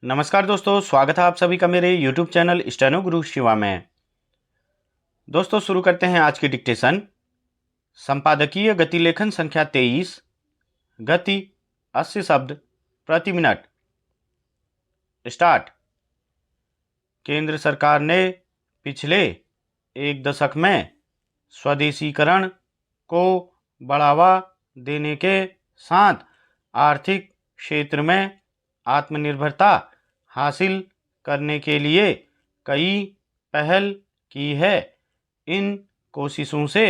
नमस्कार दोस्तों, स्वागत है आप सभी का मेरे YouTube चैनल स्टेनो गुरु शिवा में। दोस्तों शुरू करते हैं आज की डिक्टेशन। संपादकीय गति लेखन संख्या 23, गति 80 शब्द प्रति मिनट। स्टार्ट। केंद्र सरकार ने पिछले एक दशक में स्वदेशीकरण को बढ़ावा देने के साथ आर्थिक क्षेत्र में आत्मनिर्भरता हासिल करने के लिए कई पहल की है। इन कोशिशों से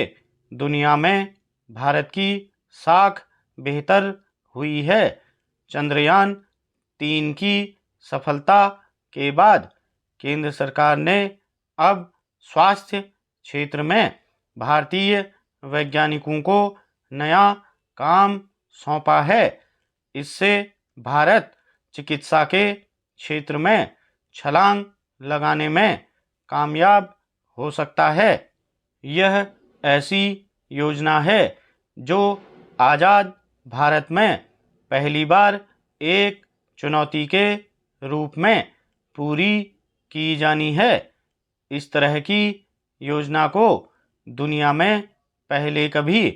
दुनिया में भारत की साख बेहतर हुई है। चंद्रयान 3 की सफलता के बाद केंद्र सरकार ने अब स्वास्थ्य क्षेत्र में भारतीय वैज्ञानिकों को नया काम सौंपा है। इससे भारत चिकित्सा के क्षेत्र में छलांग लगाने में कामयाब हो सकता है। यह ऐसी योजना है जो आज़ाद भारत में पहली बार एक चुनौती के रूप में पूरी की जानी है। इस तरह की योजना को दुनिया में पहले कभी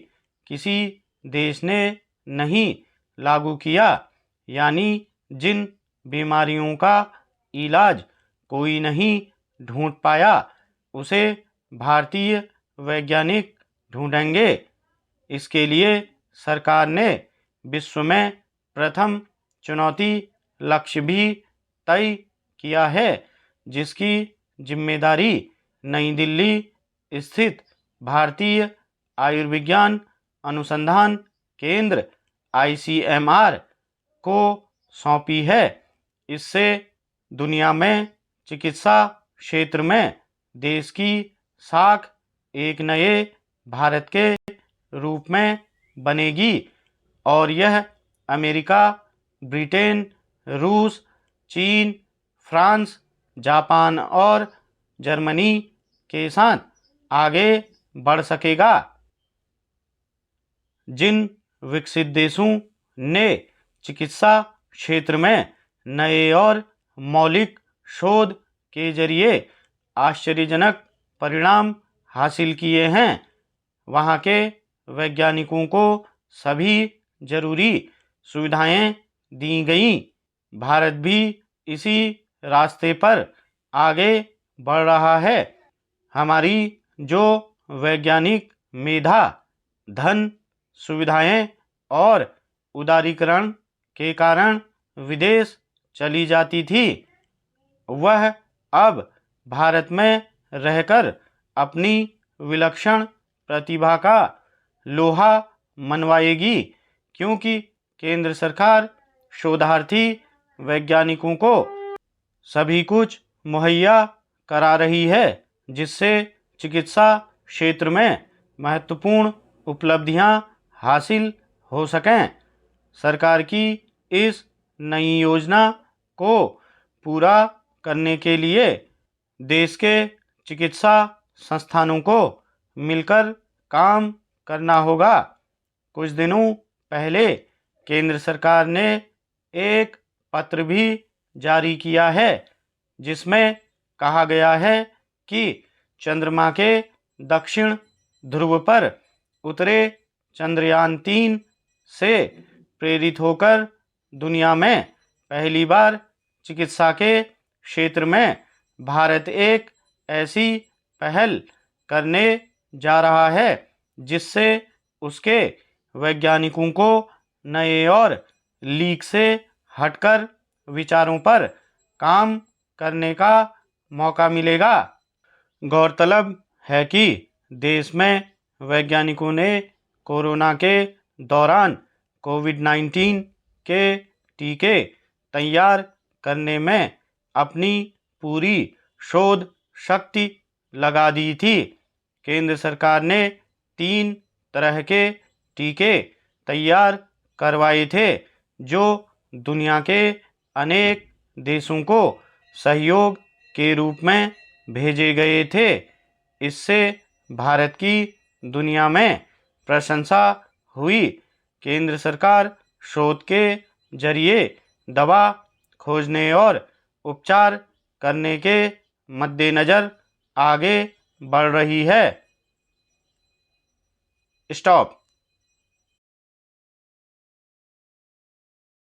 किसी देश ने नहीं लागू किया, यानी जिन बीमारियों का इलाज कोई नहीं ढूंढ पाया उसे भारतीय वैज्ञानिक ढूंढेंगे। इसके लिए सरकार ने विश्व में प्रथम चुनौती लक्ष्य भी तय किया है, जिसकी जिम्मेदारी नई दिल्ली स्थित भारतीय आयुर्विज्ञान अनुसंधान केंद्र ICMR को सौंपी है। इससे दुनिया में चिकित्सा क्षेत्र में देश की साख एक नए भारत के रूप में बनेगी और यह अमेरिका, ब्रिटेन, रूस, चीन, फ्रांस, जापान और जर्मनी के साथ आगे बढ़ सकेगा। जिन विकसित देशों ने चिकित्सा क्षेत्र में नए और मौलिक शोध के जरिए आश्चर्यजनक परिणाम हासिल किए हैं, वहाँ के वैज्ञानिकों को सभी जरूरी सुविधाएं दी गई। भारत भी इसी रास्ते पर आगे बढ़ रहा है। हमारी जो वैज्ञानिक मेधा, धन, सुविधाएं और उदारीकरण के कारण विदेश चली जाती थी, वह अब भारत में रहकर अपनी विलक्षण प्रतिभा का लोहा मनवाएगी, क्योंकि केंद्र सरकार शोधार्थी वैज्ञानिकों को सभी कुछ मुहैया करा रही है, जिससे चिकित्सा क्षेत्र में महत्वपूर्ण उपलब्धियां हासिल हो सकें। सरकार की इस नई योजना को पूरा करने के लिए देश के चिकित्सा संस्थानों को मिलकर काम करना होगा। कुछ दिनों पहले केंद्र सरकार ने एक पत्र भी जारी किया है, जिसमें कहा गया है कि चंद्रमा के दक्षिण ध्रुव पर उतरे चंद्रयान 3 से प्रेरित होकर दुनिया में पहली बार चिकित्सा के क्षेत्र में भारत एक ऐसी पहल करने जा रहा है जिससे उसके वैज्ञानिकों को नए और लीक से हटकर विचारों पर काम करने का मौका मिलेगा। गौरतलब है कि देश में वैज्ञानिकों ने कोरोना के दौरान कोविड-19 के टीके तैयार करने में अपनी पूरी शोध शक्ति लगा दी थी। केंद्र सरकार ने 3 तरह के टीके तैयार करवाए थे, जो दुनिया के अनेक देशों को सहयोग के रूप में भेजे गए थे। इससे भारत की दुनिया में प्रशंसा हुई। केंद्र सरकार शोध के जरिए दवा खोजने और उपचार करने के मद्देनज़र आगे बढ़ रही है। स्टॉप।